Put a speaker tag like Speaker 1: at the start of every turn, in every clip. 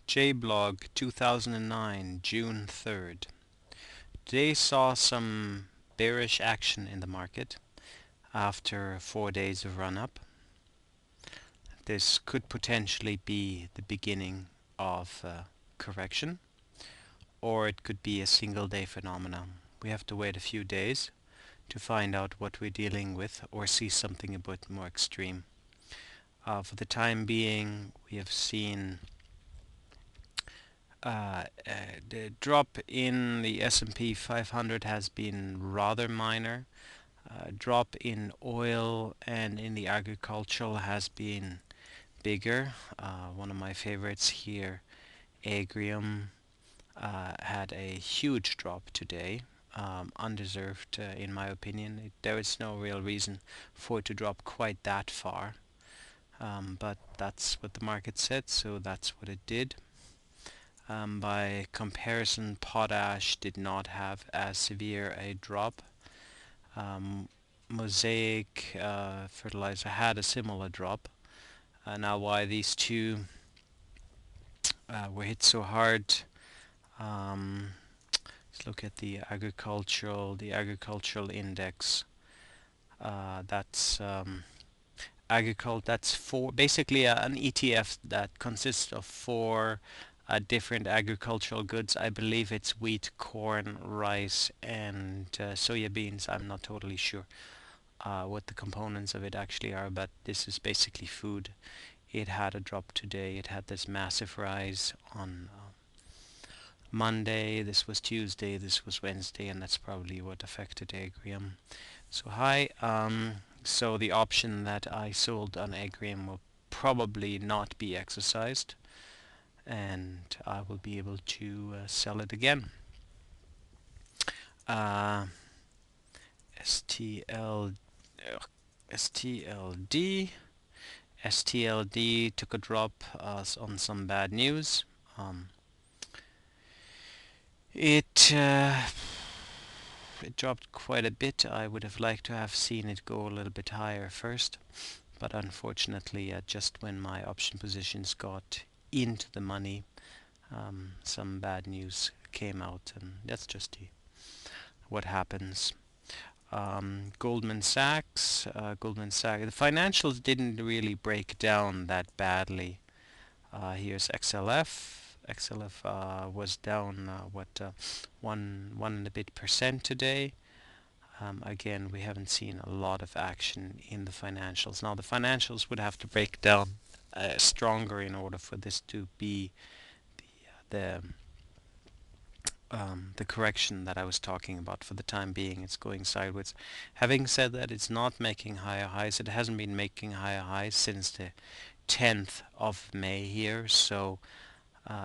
Speaker 1: JBlog 2009, June 3rd. Today saw some bearish action in the market after 4 days of run-up. This could potentially be the beginning of a correction, or it could be a single day phenomenon. We have to wait a few days to find out what we're dealing with or see something a bit more extreme. For the time being, we have seen the drop in the S&P 500 has been rather minor. Drop in oil and in the agricultural has been bigger. One of my favorites here, Agrium, had a huge drop today. Undeserved, in my opinion. There is no real reason for it to drop quite that far. But that's what the market said, so that's what it did. By comparison, potash did not have as severe a drop. Mosaic fertilizer had a similar drop. Now why these two were hit so hard, let's look at the agricultural index. That's that's basically an ETF that consists of four different agricultural goods. I believe it's wheat, corn, rice, and soya beans. I'm not totally sure what the components of it actually are, but this is basically food. It had a drop today. It had this massive rise on Monday. This was Tuesday. This was Wednesday, and that's probably what affected Agrium so high. So the option that I sold on Agrium will probably not be exercised, and I will be able to sell it again. STLD took a drop on some bad news. It dropped quite a bit. I would have liked to have seen it go a little bit higher first, but unfortunately, just when my option positions got into the money, some bad news came out, and that's just what happens. Goldman Sachs, the financials didn't really break down that badly. Here's XLF. XLF was down one and a bit percent today. Again, we haven't seen a lot of action in the financials. Now, the financials would have to break down stronger in order for this to be the correction that I was talking about. For the time being, it's going sideways. Having said that, it's not making higher highs. It hasn't been making higher highs since the 10th of May here, so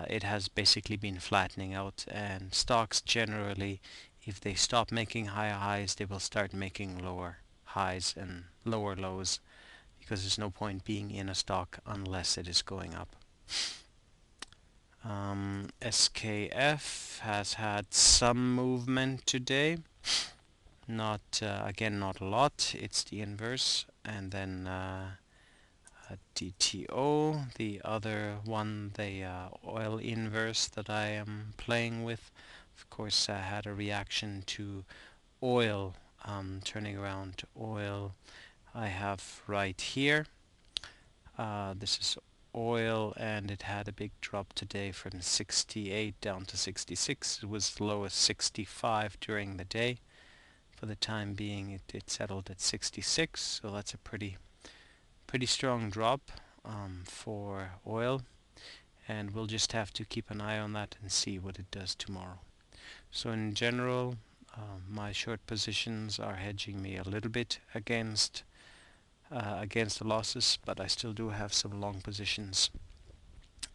Speaker 1: it has basically been flattening out, and stocks generally, if they stop making higher highs, they will start making lower highs and lower lows, because there's no point being in a stock unless it is going up. SKF has had some movement today, again not a lot. It's the inverse. And then DTO, the other one, the oil inverse that I am playing with, of course, had a reaction to oil, turning around to oil. I have right here, this is oil, and it had a big drop today from 68 down to 66. It was as low as 65 during the day. For the time being, it settled at 66, so that's a pretty strong drop for oil, and we'll just have to keep an eye on that and see what it does tomorrow. So in general, my short positions are hedging me a little bit against the losses, but I still do have some long positions,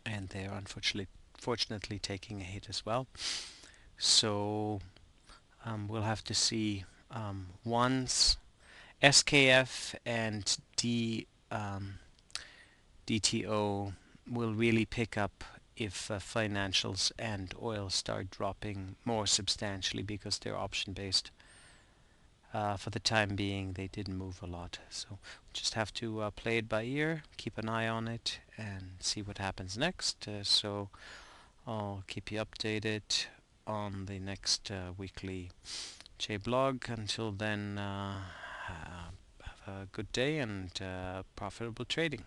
Speaker 1: and they're unfortunately taking a hit as well. So we'll have to see once SKF and DTO will really pick up if financials and oil start dropping more substantially, because they're option based. for the time being, they didn't move a lot. So just have to play it by ear, keep an eye on it, and see what happens next. So I'll keep you updated on the next weekly J blog. Until then, have a good day and profitable trading.